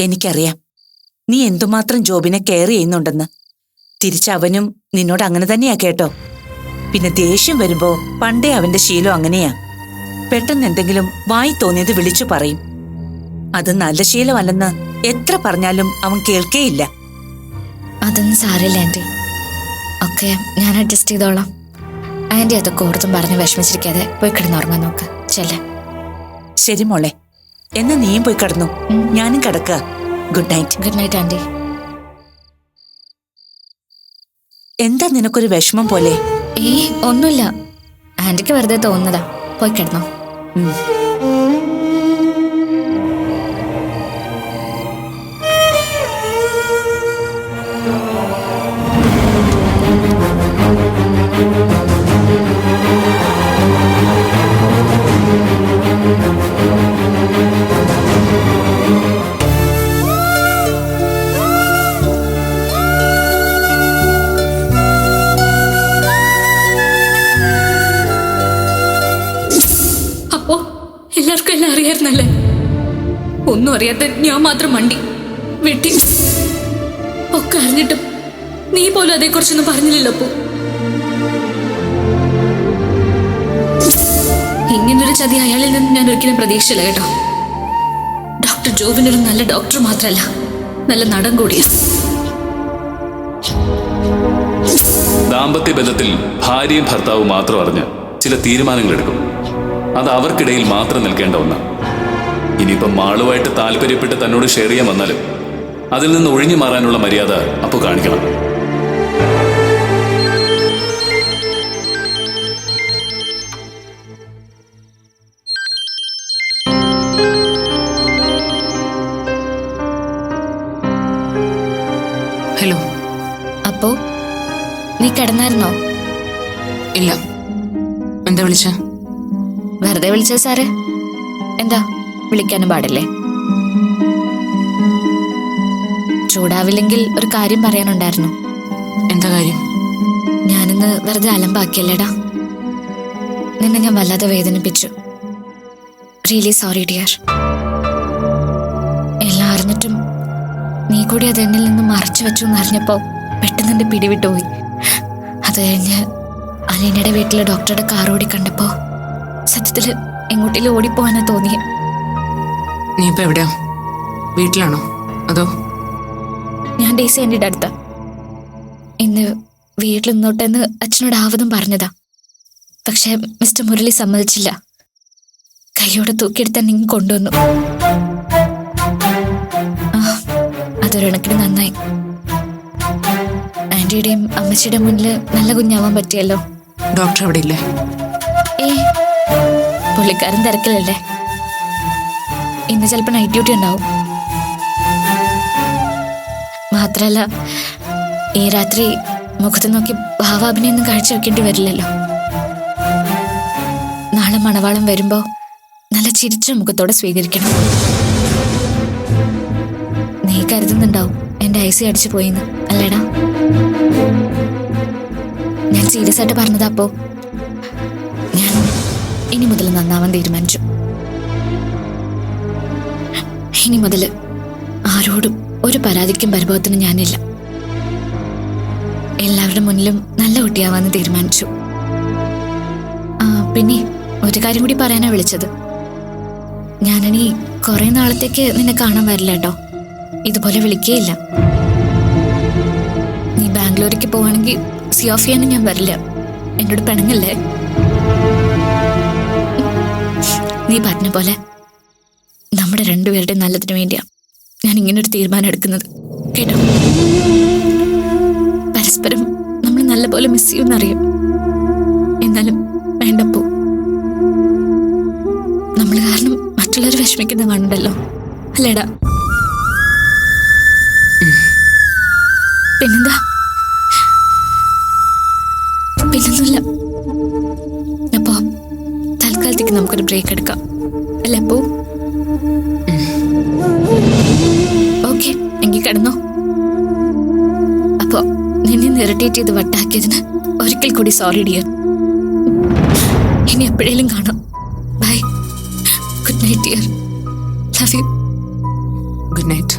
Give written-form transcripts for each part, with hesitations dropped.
എനിക്കറിയാം നീ എന്തുമാത്രം ജോബിനെ കെയർ ചെയ്യുന്നുണ്ടെന്ന്. തിരിച്ചവനും നിന്നോട് അങ്ങനെ തന്നെയാ കേട്ടോ. പിന്നെ ദേഷ്യം വരുമ്പോ പണ്ടേ അവന്റെ ശീലം അങ്ങനെയാ. പെട്ടെന്ന് എന്തെങ്കിലും വായി തോന്നിയത് വിളിച്ചു പറയും. അത് നല്ല ശീലമല്ലെന്ന് എത്ര പറഞ്ഞാലും അവൻ കേൾക്കേയില്ല. അതൊന്നും സാരമില്ല ആന്റി, ഒക്കെ ഞാൻ അഡ്ജസ്റ്റ് ചെയ്തോളാം. ആന്റി അതൊക്കെ ഓർത്തും പറഞ്ഞ് വിഷമിച്ചിരിക്കാതെ പോയി കിടന്നുറങ്ങാൻ നോക്ക്. ചെല്ലേ. ശരി മോളെ, എന്നാ നീയും പോയി കിടന്നു. ഞാനും കിടക്കുക. Good night. Good night aunty. എന്താ നിനക്കൊരു വിഷമം പോലെ? ഒന്നുമില്ല, ആന്റിക്ക് വെറുതെ തോന്നുന്നതാ. പോയി കിടന്നോ. എല്ലാവർക്കും എല്ലാം അറിയായിരുന്നല്ലേ? ഒന്നും അറിയാത്ത ഞാൻ മാത്രം മണ്ടി വെട്ടി. ഒക്കെ അറിഞ്ഞിട്ടും നീ പോലും അതേക്കുറിച്ചൊന്നും പറഞ്ഞില്ലല്ലോ. അപ്പോ ഇങ്ങനൊരു ചതി അയാളിൽ നിന്ന് ഞാൻ ഒരിക്കലും പ്രതീക്ഷിച്ചില്ല കേട്ടോ. ഡോക്ടർ ജോബിനൊരു നല്ല ഡോക്ടർ മാത്രമല്ല, നല്ല നടൻ കൂടിയാ. ദാമ്പത്യ ബന്ധത്തിൽ ഭാര്യയും ഭർത്താവും മാത്രം അറിഞ്ഞ് ചില തീരുമാനങ്ങൾ എടുക്കും. അത് അവർക്കിടയിൽ മാത്രം നിൽക്കേണ്ട ഒന്നാണ്. ഇനിയിപ്പം മാളുമായിട്ട് താല്പര്യപ്പെട്ട് തന്നോട് ഷെയർ ചെയ്യാൻ വന്നാലും അതിൽ നിന്ന് ഒഴിഞ്ഞു മാറാനുള്ള മര്യാദ അപ്പോൾ കാണിക്കണം. ഹലോ. അപ്പോ നീ കിടന്നായിരുന്നോ? ഇല്ല. എന്താ വിളിച്ച? വെറുതെ വിളിച്ച സാറേ. എന്താ, വിളിക്കാനും പാടില്ലേ? ചൂടാവില്ലെങ്കിൽ ഒരു കാര്യം പറയാനുണ്ടായിരുന്നു. എന്താ കാര്യം? ഞാനിന്ന് വെറുതെ അലമ്പാക്കിയല്ലേടാ. നിന്നെ ഞാൻ വല്ലാതെ വേദനിപ്പിച്ചു. Really sorry dear. എല്ലാം അറിഞ്ഞിട്ടും നീ കൂടി അത് എന്നിൽ നിന്ന് മറച്ചു വെച്ചു എന്നറിഞ്ഞപ്പോ പെട്ടെന്ന് എന്റെ പിടിവിട്ടുപോയി. അത് കഴിഞ്ഞ് അലീനയുടെ വീട്ടിലെ ഡോക്ടറുടെ കാർ ഓടി കണ്ടപ്പോ സത്യത്തില് എങ്ങോട്ടേലും ഓടിപ്പോവാനാ തോന്നിയേ. നീ ഇപ്പൊ എവിടെയാ? വീട്ടിലാണോ അതോ? ഞാൻ ഡേസി ആന്റിയുടെ അടുത്താ. ഇന്ന് വീട്ടിൽ നിന്നോട്ടെന്ന് അച്ഛനോട് ആവതും പറഞ്ഞതാ. പക്ഷെ മിസ്റ്റർ മുരളി സമ്മതിച്ചില്ല. കൈയോടെ തൂക്കിയെടുത്താൻ നിങ്ങൾ കൊണ്ടുവന്നു. അതൊരിണക്കിന് നന്നായി. ആന്റിയുടെയും അമ്മച്ചിയുടെയും മുന്നിൽ നല്ല കുഞ്ഞാവാൻ പറ്റിയല്ലോ. ഡോക്ടർ അവിടെ ഇല്ലേ? പുള്ളിക്കാരൻ തിരക്കിലല്ലേ. ഇന്ന് ചിലപ്പോ നൈറ്റ് ഡ്യൂട്ടി ഉണ്ടാവും. മാത്രല്ല ഈ രാത്രി മുഖത്ത് നോക്കി ഭാവാഭിനയൊന്നും കാഴ്ചവെക്കേണ്ടി വരില്ലല്ലോ. നാളെ മണവാളം വരുമ്പോ നല്ല ചിരിച്ച മുഖത്തോടെ സ്വീകരിക്കണം. നീ കരുതുന്നുണ്ടാവും എന്റെ ഐസി അടിച്ചു പോയിന്ന്, അല്ലേടാ? ഞാൻ സീരിയസ് ആയിട്ട് പറഞ്ഞതാ. അപ്പോ ഞാൻ ഇനി മുതൽ നന്നാവാൻ തീരുമാനിച്ചു. ഇനി മുതൽ ആരോടും ഒരു പരാതിക്കും പരിഭവത്തിനും ഞാനില്ല. എല്ലാവരുടെ മുന്നിലും നല്ല കുട്ടിയാവാന്ന് തീരുമാനിച്ചു. പിന്നെ ഒരു കാര്യം കൂടി പറയാനാ വിളിച്ചത്. ഞാനിനി കുറെ നാളത്തേക്ക് നിന്നെ കാണാൻ വരില്ല കേട്ടോ. ഇതുപോലെ വിളിക്കേയില്ല. നീ ബാംഗ്ലൂർക്ക് പോവാണെങ്കിൽ സി ഓഫ് ചെയ്യാനും ഞാൻ വരില്ല. എന്നോട് പിണങ്ങല്ലേ? നീ പറഞ്ഞ പോലെ നമ്മുടെ രണ്ടുപേരുടെ നല്ലതിനു വേണ്ടിയാ ഞാൻ ഇങ്ങനൊരു തീരുമാനം എടുക്കുന്നത്, കേട്ടോ? പരസ്പരം നമ്മൾ നല്ലപോലെ മിസ് ചെയ്യുമെന്നറിയാം. എന്നാലും വേണ്ടപ്പോ നമ്മൾ കാരണം മറ്റുള്ളവർ വിഷമിക്കുന്ന കാണണ്ടല്ലോ, അല്ലേടാ? പിന്നെന്താ? പിന്നൊന്നുമില്ല. അപ്പോ തൽക്കാലത്തേക്ക് നമുക്കൊരു ബ്രേക്ക് എടുക്കാം, അല്ലേ അപ്പോ? ഓക്കെ, എങ്കിൽ കിടന്നോ. അപ്പോ നിന്നെ ഇറിറ്റേറ്റ് ചെയ്ത് വട്ടാക്കിയതിന് ഒരിക്കൽ കൂടി സോറി ഡിയർ. ഇനി എപ്പോഴേലും കാണാം. Bye. Good night dear. Love you. Good night.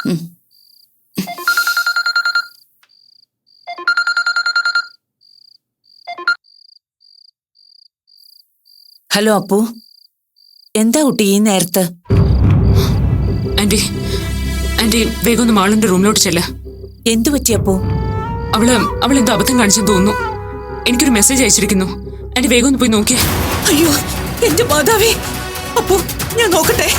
Hello Appu, എന്താ കുട്ടി ഈ നേരത്ത്? ആന്റി ആന്റി വേഗം ഒന്ന് മാളിന്റെ റൂമിലോട്ട് ചെല്ല. എന്തു പറ്റി അപ്പു? അവളെന്തോ അബദ്ധം കാണിച്ചെന്ന് തോന്നുന്നു. എനിക്കൊരു മെസ്സേജ് അയച്ചിരിക്കുന്നു. ആന്റി വേഗം ഒന്ന് പോയി നോക്കിയേ. അയ്യോ എന്റെ മാതാവേ! അപ്പു ഞാൻ നോക്കട്ടെ.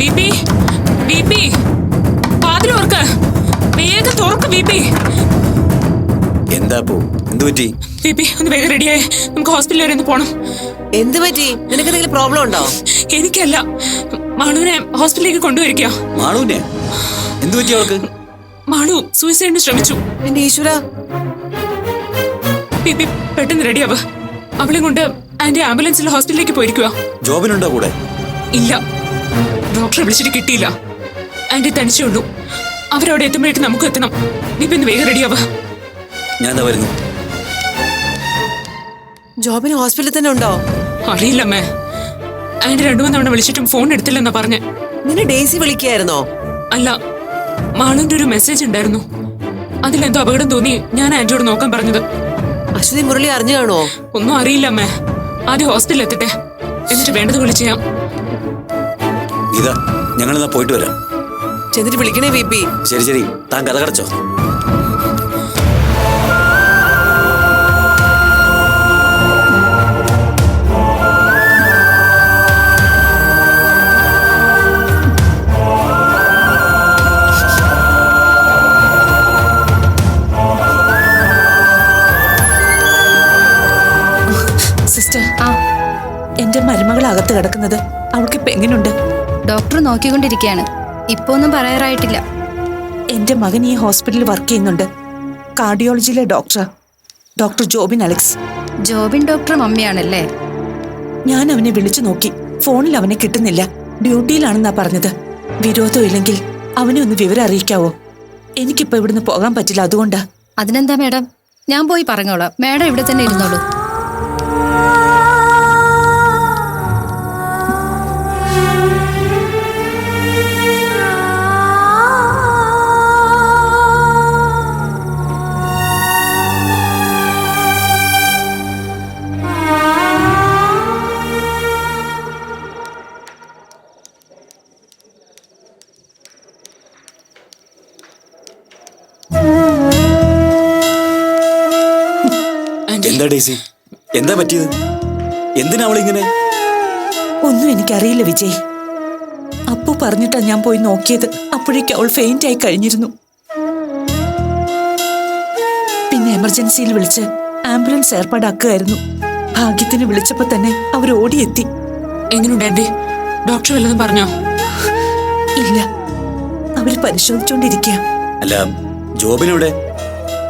ബിപി ബിപി വാതിൽ ഓർക്ക് വേഗം തുറക്ക്. ബിപി എന്താ പോ? എന്തു പറ്റി? ബിപി ഒന്ന് വേഗം റെഡിയായേ, നമുക്ക് ഹോസ്പിറ്റലിൽ വരെ ഒന്ന് പോണം. എന്ത് പറ്റി? നിനക്ക് എന്തെങ്കിലും പ്രോബ്ലം ഉണ്ടോ? എനിക്കല്ല, മാളുവിനെ ഹോസ്പിറ്റലിലേക്ക് കൊണ്ടുവരിക. മാളൂനെ എന്തു പറ്റി? അവൾക്ക് മാളു സൂയിസൈഡിന് ശ്രമിച്ചു. എന്റെ ഈശ്വര! ബിപി പെട്ടെന്ന് റെഡിയാവ്. അവളെ കൊണ്ട് ആന്റി ആംബുലൻസിൽ ഹോസ്പിറ്റലിലേക്ക് പോയിരിക്കുക. ജോബിനുണ്ടോ കൂടെ? ഇല്ല, ഡോക്ടറെ വിളിച്ചിട്ട് കിട്ടിയില്ല. ആന്റി തനിച്ചേ ഉള്ളൂ. അവരവിടെ എത്തുമ്പോഴേക്ക് നമുക്ക് എത്തണം. ബിപി ഒന്ന് വേഗം റെഡിയാവ്. ഞാൻ എന്താ വരുന്നു. ജോബിന് ഹോസ്പിറ്റലിൽ തന്നെ ഉണ്ടോ? അറിയില്ലമ്മേ. ആന്റി 2-3 തവണ വിളിച്ചിട്ടും ഫോൺ എടുത്തില്ലെന്നാ പറഞ്ഞേ. നിന്നെ ഡേസി വിളിക്കായിരുന്നോ? അല്ല, മാളുവിന്റെ ഒരു മെസ്സേജ് ഉണ്ടായിരുന്നു. അതിലെന്തോ അപകടം തോന്നി ഞാൻ ആന്റിയോട് നോക്കാൻ പറഞ്ഞത്. അശ്വതി മുരളി അറിഞ്ഞു കാണുമോ? ഒന്നും അറിയില്ല അമ്മേ. ആദ്യം ഹോസ്പിറ്റലിൽ എത്തട്ടെ, എന്നിട്ട് വേണ്ടത് വിളിച്ച് ചെയ്യാം. ഇതാ ഞങ്ങളിന്നാ പോയിട്ട് വരാം. ചെന്നിട്ട് വിളിക്കണേ ബിപി. ശരി ശരി, താൻ കഥ കടച്ചോ. സിസ്റ്റർ, എന്റെ മരുമകൾ അകത്ത് കിടക്കുന്നത്. അവൾക്ക് ഇപ്പൊ എങ്ങനെയുണ്ട്? ഡോക്ടർ നോക്കിക്കൊണ്ടിരിക്കുകയാണ്. ഇപ്പൊ ഒന്നും പറയാറായിട്ടില്ല. എന്റെ മകൻ ഈ ഹോസ്പിറ്റലിൽ വർക്ക് ചെയ്യുന്നുണ്ട്. കാർഡിയോളജിയിലെ ഡോക്ടർ ജോബിൻ അലക്സ്. ജോബിൻ ഡോക്ടർ മമ്മിയാണല്ലേ? ഞാൻ അവനെ വിളിച്ചു നോക്കി, ഫോണിൽ അവനെ കിട്ടുന്നില്ല. ഡ്യൂട്ടിയിലാണെന്നാ പറഞ്ഞത്. വിരോധം ഇല്ലെങ്കിൽ അവനെ ഒന്ന് വിവരം അറിയിക്കാവോ? എനിക്കിപ്പോ ഇവിടുന്ന് പോകാൻ പറ്റില്ല, അതുകൊണ്ടാ. അതിനെന്താ മേഡം, ഞാൻ പോയി പറഞ്ഞോളാം. മേഡം ഇവിടെ തന്നെ ഇരുന്നോളൂ. എന്താ ഡേസി, എന്താ പറ്റിയത്? എന്തിനാ അവളിങ്ങനെ? ഒന്നും എനിക്കറിയില്ല വിജയ്. അപ്പു പറഞ്ഞിട്ടാ ഞാൻ പോയി നോക്കിയത്. അപ്പോഴേക്കും അവൾ ഫെയിന്റ് ആയി കഴിഞ്ഞിരുന്നു. പിന്നെ എമർജൻസിയിൽ വിളിച്ച് ആംബുലൻസ് ഏർപ്പാടാക്കുകയായിരുന്നു. ഭാഗ്യത്തിന് വിളിച്ചപ്പോ തന്നെ അവർ ഓടിയെത്തി. എങ്ങനെയുണ്ട് ആന്റി? ഡോക്ടർ വല്ലതും പറഞ്ഞോ? ഇല്ല, അവര് പരിശോധിച്ചോണ്ടിരിക്കുക. അല്ല, ജോബിനൂടെ?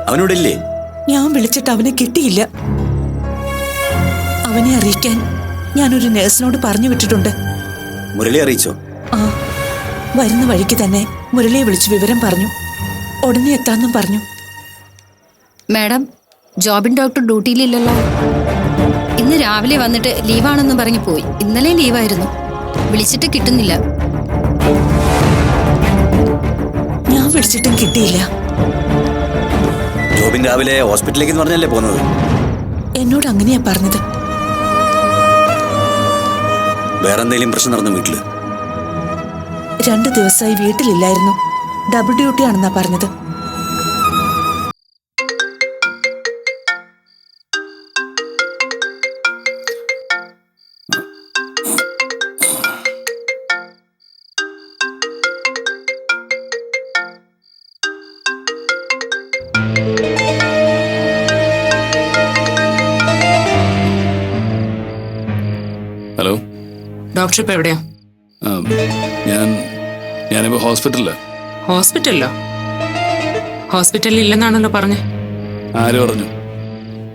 അവനോട് ഇല്ലേ? ഞാൻ വിളിച്ചിട്ട് അവനെ കിട്ടിയില്ല. അവനെ അറിയിക്കാൻ ഞാനൊരു നേഴ്സിനോട് പറഞ്ഞു വിട്ടിട്ടുണ്ട്. മുരളി അറിയിച്ചോ? ആ, വരുന്ന വഴിക്ക് തന്നെ മുരളിയെ വിളിച്ച് വിവരം പറഞ്ഞു. ഉടനെ എത്താന്നും പറഞ്ഞു. മേഡം, ജോബിൻ ഡോക്ടർ ഡ്യൂട്ടിയിലില്ലല്ലോ. ഇന്ന് രാവിലെ വന്നിട്ട് ലീവാണെന്നും പറഞ്ഞു പോയി. ഇന്നലെ ലീവായിരുന്നു. വിളിച്ചിട്ട് കിട്ടുന്നില്ല. ഞാൻ വിളിച്ചിട്ടും കിട്ടിയില്ല. ജോബിൻ രാവിലെ ഹോസ്പിറ്റലിലേക്ക് പറഞ്ഞല്ലേ പോകുന്നത്? എന്നോട് അങ്ങനെയാ പറഞ്ഞത്. വേറെ എന്തെങ്കിലും പ്രശ്നം നടന്നു വീട്ടില്? 2 ദിവസമായി വീട്ടിലില്ലായിരുന്നു. ഡബിൾ ഡ്യൂട്ടി ആണെന്നാ പറഞ്ഞത്. ഹലോ ഡോക്ടർ ഇപ്പൊ എവിടെയാ? ഞാനിപ്പോ ഹോസ്പിറ്റലില്. ഹോസ്പിറ്റലിലോ? ഹോസ്പിറ്റലിൽ ഇല്ലെന്നാണല്ലോ പറഞ്ഞേ. ആര് പറഞ്ഞു?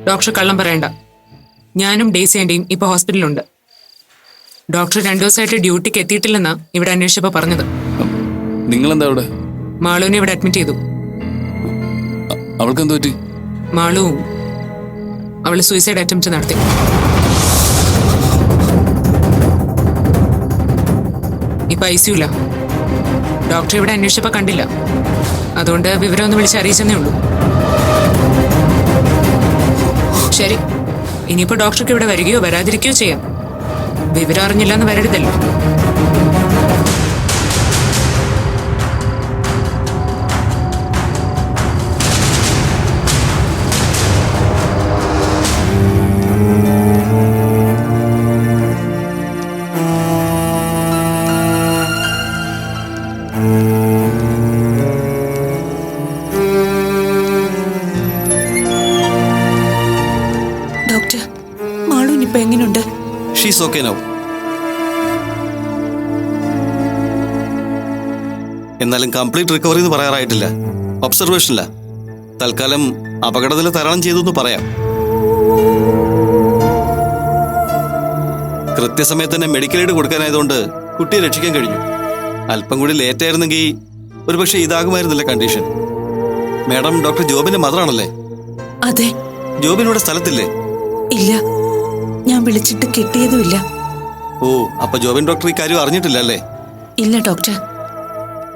ഡോക്ടർ കള്ളം പറയണ്ട. ഞാനും ഡേസി ആന്റിയും ഇപ്പൊ ഹോസ്പിറ്റലിലുണ്ട്. ഡോക്ടർ 2 ദിവസമായിട്ട് ഡ്യൂട്ടിക്ക് എത്തിയിട്ടില്ലെന്നാ ഇവിടെ അന്വേഷിച്ചപ്പോ പറഞ്ഞത്. നിങ്ങളെന്താ അവിടെ? മാളുവിനെ ഇവിടെ അഡ്മിറ്റ് ചെയ്തു. അവൾക്ക് എന്ത് പറ്റി? മാളു അവള് സൂയിസൈഡ് അറ്റംപ്റ്റ് നടത്തി. ഇപ്പൊ ഐസിയുല. ഡോക്ടർ ഇവിടെ അന്വേഷിച്ചപ്പോ കണ്ടില്ല. അതുകൊണ്ട് വിവരം ഒന്ന് വിളിച്ച് അറിയിച്ചെന്നേ ഉള്ളൂ. ശരി, ഇനിയിപ്പോ ഡോക്ടർക്ക് ഇവിടെ വരികയോ വരാതിരിക്കുകയോ ചെയ്യാം. വിവരം അറിഞ്ഞില്ലെന്ന് വരരുതല്ലോ. ഡോക്ടർ, മാളൂനിപ്പോ എങ്ങനെയുണ്ട്? She's okay now. എന്നാലും കംപ്ലീറ്റ് റിക്കവറി എന്ന് പറയാറായിട്ടില്ല. ഒബ്സർവേഷനില്ല. തൽക്കാലം അപകടനില തരണം ചെയ്തു എന്ന് പറയാം. കൃത്യസമയത്ത് തന്നെ മെഡിക്കൽ എയ്ഡ് കൊടുക്കാനായതുകൊണ്ട് കുട്ടിയെ രക്ഷിക്കാൻ കഴിഞ്ഞു. അല്പം കൂടി ലേറ്റ് ആയിരുന്നെങ്കിൽ ഒരുപക്ഷെ ഇതാകുമായിരുന്നില്ല കണ്ടീഷൻ. മാഡം ഡോക്ടർ ജോബിന്റെ മദറാണല്ലേ? അതെ. ജോബിനിവിടെ സ്ഥലത്തില്ലേ? ഇല്ല, ഞാൻ വിളിച്ചിട്ട് കിട്ടിയതുമില്ല. ഓ, അപ്പൊ ജോബിൻ ഡോക്ടർ ഈ കാര്യം അറിഞ്ഞിട്ടില്ല അല്ലേ? ഇല്ല ഡോക്ടർ.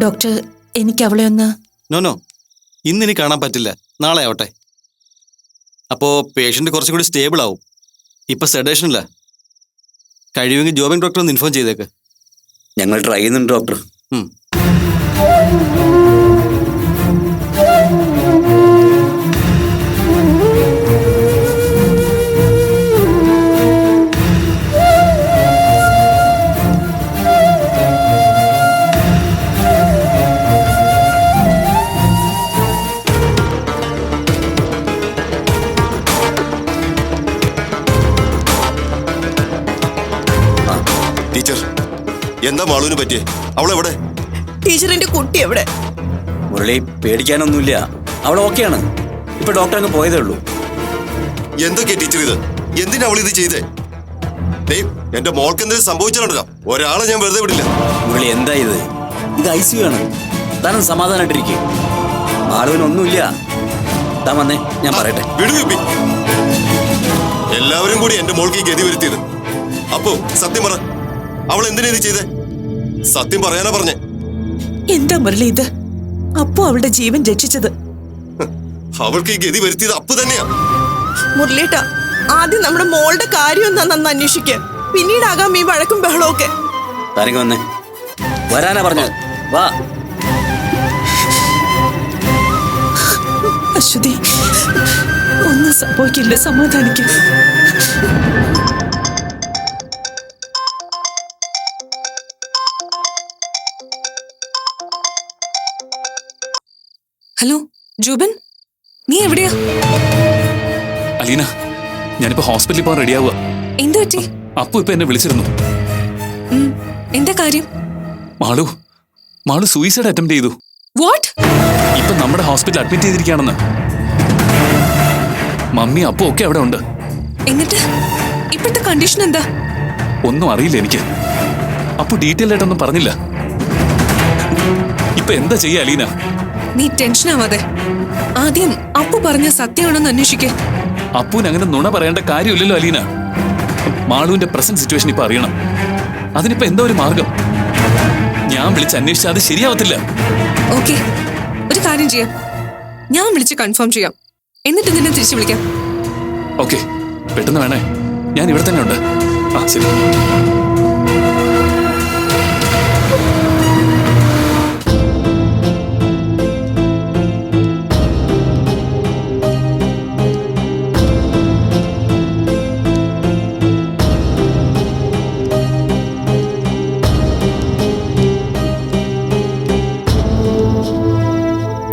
ഡോക്ടർ, എനിക്ക് അവളെ ഒന്ന്... നോ, ഇന്നിനി കാണാൻ പറ്റില്ല. നാളെ ആവട്ടെ. അപ്പോ പേഷ്യന്റ് കുറച്ചുകൂടി സ്റ്റേബിൾ ആവും. ഇപ്പൊ സെഡേഷനില്ല. കഴിയുമെങ്കിൽ ജോബിൻ ഡോക്ടർ ഒന്ന് ഇൻഫോം ചെയ്തേക്ക്. ഞങ്ങൾ ട്രൈ ചെയ്യുന്നുണ്ട് ഡോക്ടർ. ടീച്ചർ, എന്താ മാളുവിന് പറ്റിയേ? അവളെവിടെ? ടീച്ചറിന്റെ കുട്ടി എവിടെ? മുരളി, പേടിക്കാനൊന്നുമില്ല. അവൾ ഓക്കെയാണ്. ഇപ്പൊ ഡോക്ടർ അങ്ങ് പോയതേ ഉള്ളൂ. എന്തൊക്കെയാ ടീച്ചർ ഇത്? എന്തിനാ അവൾ ഇത് ചെയ്തേ? എന്റെ മോൾക്ക് എന്തെങ്കിലും സംഭവിച്ചാലുണ്ടല്ലോ, ഒരാളെ ഞാൻ വെറുതെ വിടില്ല. മുരളി, എന്താ ഇത്? ഇത് ICU ആണ്. താനും സമാധാനായിട്ടിരിക്കും. മാളുവിനൊന്നുമില്ല. താൻ വന്നേ, ഞാൻ പറയട്ടെ. വിടുവിപ്പി. എല്ലാവരും കൂടി എന്റെ മോൾക്ക് ഈ ഗതി വരുത്തിയത്. അപ്പോ സത്യം പറ, അവൾ എന്തിനാ ഇത് ചെയ്തേ? സത്യം പറയാനാ പറഞ്ഞേ. എന്താ മുരളി ഇത്? അപ്പോ അവളുടെ ജീവൻ രക്ഷിച്ചത്. അവൾക്ക് ഈ ഗതി വരുത്തിയത് അപ്പു തന്നെയാ. മുരളിയേട്ടാ, ആദ്യം നമ്മുടെ മോളുടെ കാര്യം എന്താണെന്ന് അന്വേഷിക്കുക. പിന്നീടാകാം ഈ വഴക്കും ബഹളവും ഒക്കെ. താരങ്ങ വന്നേ. വരാനാ പറഞ്ഞത്. വാ. അശ്വതി, ഒന്നും സംഭവിക്കില്ല. സമാധാനിക്കും. ഹലോ ജോബൻ, നീ എവിടെയാ? അലീന, ഞാനിപ്പോ ഹോസ്പിറ്റലിൽ പോകാൻ റെഡിയാവുക. എന്തു പറ്റി? അപ്പു ഇപ്പൊ എന്നെ വിളിച്ചിരുന്നു. എന്താ കാര്യം? മാളു സൂയിസൈഡ് അറ്റംപ്റ്റ് ചെയ്തു. വാട്ട്? ഇപ്പൊ നമ്മുടെ ഹോസ്പിറ്റലിൽ അഡ്മിറ്റ് ചെയ്തിരിക്കുകയാണെന്ന്. മമ്മി അപ്പു ഒക്കെ അവിടെ ഉണ്ട്. എന്നിട്ട് ഇപ്പോഴത്തെ കണ്ടീഷൻ എന്താ? ഒന്നും അറിയില്ല എനിക്ക്. അപ്പു ഡീറ്റെയിൽ ആയിട്ടൊന്നും പറഞ്ഞില്ല. ഇപ്പൊ എന്താ ചെയ്യാ അലീന? നീ ടെൻഷൻ ആവാതെ ആദ്യം അപ്പു പറഞ്ഞ സത്യമാണെന്ന് അന്വേഷിക്കേ. അപ്പുവിന് അങ്ങനെ നുണ പറയേണ്ട കാര്യമില്ലല്ലോ അലീന. മാളുവിന്റെ പ്രസന്റ് സിറ്റുവേഷൻ ഇപ്പൊ അറിയണം. അതിനിപ്പോ എന്താ ഒരു മാർഗം? ഞാൻ വിളിച്ച് അന്വേഷിച്ചാൽ അത് ശരിയാവത്തില്ല. ഓക്കെ, ഒരു കാര്യം ചെയ്യാം. ഞാൻ വിളിച്ച് കൺഫേം ചെയ്യാം, എന്നിട്ട് നിന്നെ തിരിച്ചു വിളിക്കാം. ഓക്കെ, പെട്ടെന്ന് വേണേ. ഞാൻ ഇവിടെ തന്നെ ഉണ്ട്. ആ ശരി.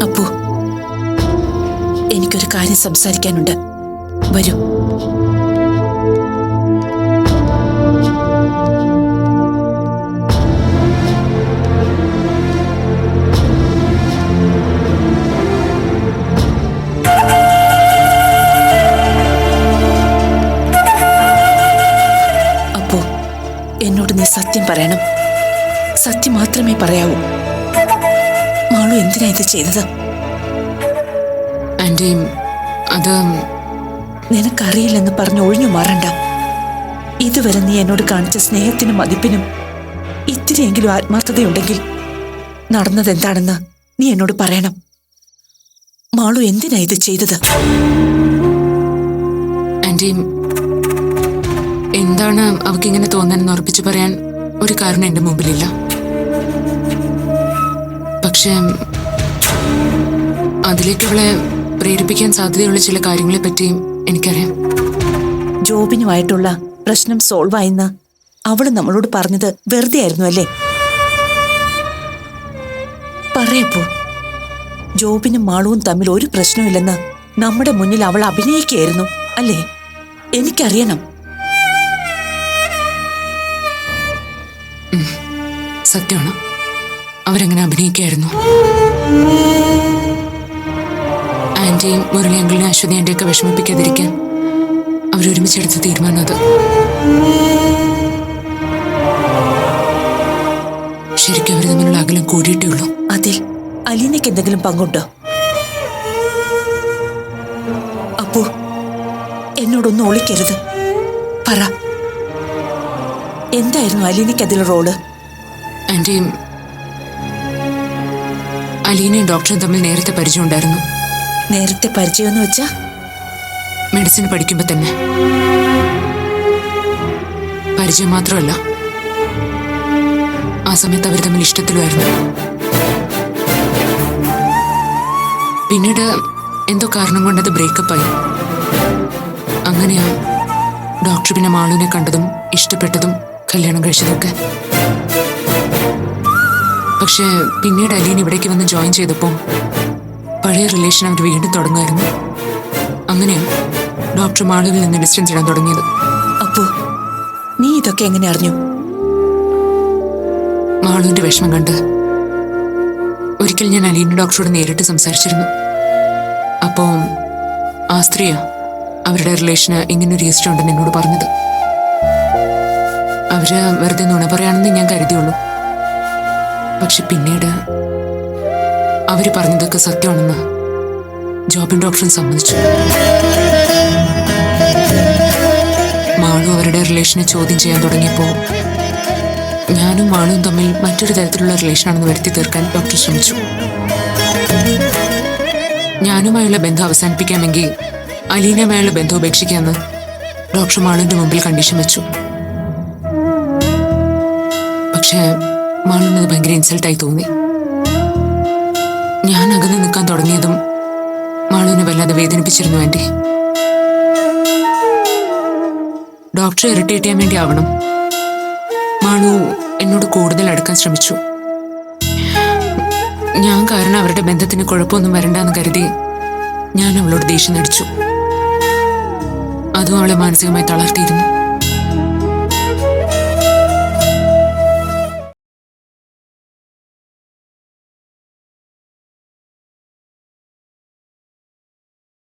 അപ്പു, എനിക്കൊരു കാര്യം സംസാരിക്കാനുണ്ട്. വരൂ. പറയണം. സത്യം മാത്രമേ പറയാവൂ. മാളു എന്തിനാ ഇത് ചെയ്തത്? ആന്റി, അത് നിനക്കറിയില്ലെന്ന് പറഞ്ഞ് ഒഴിഞ്ഞു മാറണ്ട. ഇതുവരെ നീ എന്നോട് കാണിച്ച സ്നേഹത്തിനും മതിപ്പിനും ഇത്തിരിയെങ്കിലും ആത്മാർത്ഥതയുണ്ടെങ്കിൽ നടന്നതെന്താണെന്ന് നീ എന്നോട് പറയണം. മാളു എന്തിനാ ഇത് ചെയ്തത്? ആന്റി, എന്താണ് അവക്കിങ്ങനെ തോന്നാനെന്ന് ഉറപ്പിച്ചു പറയാൻ ഒരു കാരണം എന്റെ മുമ്പിലില്ല. പക്ഷെ അതിലേക്ക് അവളെ പ്രേരിപ്പിക്കാൻ സാധ്യതയുള്ള ചില കാര്യങ്ങളെ പറ്റിയും എനിക്കറിയാം. ജോബിനുമായിട്ടുള്ള പ്രശ്നം സോൾവ് ആയെന്ന് അവള് നമ്മളോട് പറഞ്ഞത് വെറുതെ ആയിരുന്നു അല്ലേ? പറയപ്പോ ജോബിനും മാളുവും തമ്മിൽ ഒരു പ്രശ്നമില്ലെന്ന് നമ്മുടെ മുന്നിൽ അവൾ അഭിനയിക്കുകയായിരുന്നു അല്ലേ? എനിക്കറിയണം. സത്യമാണ്, അവരെങ്ങനെ അഭിനയിക്കായിരുന്നു. ആന്റിയും മുരളി അങ്കിളിനെ അശ്വതി ആന്റിയൊക്കെ വിഷമിപ്പിക്കാതിരിക്കാൻ അവരൊരുമിച്ചെടുത്ത തീരുമാനം അത്. ശരിക്കും അവർ തമ്മിലുള്ള അകലം കൂടിയിട്ടേ ഉള്ളൂ. അതിൽ അലീനയ്ക്ക് എന്തെങ്കിലും പങ്കുണ്ടോ? അപ്പോ എന്നോടൊന്നും ഒളിക്കരുത്, പറ. എന്തായിരുന്നു അലീനയ്ക്ക് അതിൽ റോള്? ആന്റിയും അലീനയും ഡോക്ടറും തമ്മിൽ നേരത്തെ പരിചയം ഉണ്ടായിരുന്നു. നേരത്തെ പരിചയം എന്ന് വെച്ചാ? മെഡിസിൻ പഠിക്കുമ്പോ തന്നെ. പരിചയം മാത്രമല്ല, ആ സമയത്ത് അവർ തമ്മിൽ ഇഷ്ടത്തിലുമായിരുന്നു. പിന്നീട് എന്തോ കാരണം കൊണ്ടത് ബ്രേക്കപ്പായി. അങ്ങനെയാ ഡോക്ടർ പിന്നെ മാളുവിനെ കണ്ടതും ഇഷ്ടപ്പെട്ടതും കല്യാണം കഴിച്ചതൊക്കെ. പക്ഷെ പിന്നീട് അലീൻ ഇവിടേക്ക് വന്ന് ജോയിൻ ചെയ്തപ്പോൾ പഴയ റിലേഷൻ അവർ വീണ്ടും തുടങ്ങുമായിരുന്നു. അങ്ങനെയാ ഡോക്ടർ മാളുവിൽ നിന്ന് ഡിസ്റ്റൻസ് ഇടാൻ തുടങ്ങിയത്. അപ്പോ നീ ഇതൊക്കെ എങ്ങനെ അറിഞ്ഞു? മാളുവിന്റെ വിഷമം കണ്ട് ഒരിക്കൽ ഞാൻ അലീന ഡോക്ടറോട് നേരിട്ട് സംസാരിച്ചിരുന്നു. അപ്പോ ആ സ്ത്രീയാ അവരുടെ റിലേഷന് ഇങ്ങനൊരു രജിസ്റ്റർ ഉണ്ടെന്ന് എന്നോട് പറഞ്ഞത്. അവര് വെറുതെ നുണ പറയാണെന്ന് ഞാൻ കരുതിയുള്ളൂ. പക്ഷെ പിന്നീട് അവര് പറഞ്ഞതൊക്കെ സത്യമാണെന്ന് ജോബിൻ ഡോക്ടറും സമ്മതിച്ചു. മാളു അവരുടെ റിലേഷനെ ചോദ്യം ചെയ്യാൻ തുടങ്ങിയപ്പോൾ ഞാനും മാളുവും തമ്മിൽ മറ്റൊരു തരത്തിലുള്ള റിലേഷനാണെന്ന് വരുത്തി തീർക്കാൻ ഡോക്ടർ ശ്രമിച്ചു. ഞാനുമായുള്ള ബന്ധം അവസാനിപ്പിക്കാമെങ്കിൽ അലീനയുമായുള്ള ബന്ധം ഉപേക്ഷിക്കാമെന്ന് ഡോക്ടർ മാളുവിന്റെ മുമ്പിൽ കണ്ടീഷൻ വെച്ചു. പക്ഷേ മാളുവിനത് ഭയങ്കര ഇൻസൾട്ടായി തോന്നി. ഞാൻ അകന്ന് നിൽക്കാൻ തുടങ്ങിയതും മാളുവിനെ വല്ലാതെ വേദനിപ്പിച്ചിരുന്നു ആന്റി. ഡോക്ടറെ ഇറിറ്റേറ്റ് ചെയ്യാൻ വേണ്ടി ആവണം മാളു എന്നോട് കൂടുതൽ അടുക്കാൻ ശ്രമിച്ചു. ഞാൻ കാരണം അവരുടെ ബന്ധത്തിന് കുഴപ്പമൊന്നും വരണ്ടെന്ന് കരുതി ഞാൻ അവളോട് ദേഷ്യം നടിച്ചു. അതും അവളെ മാനസികമായി തളർത്തിയിരുന്നു.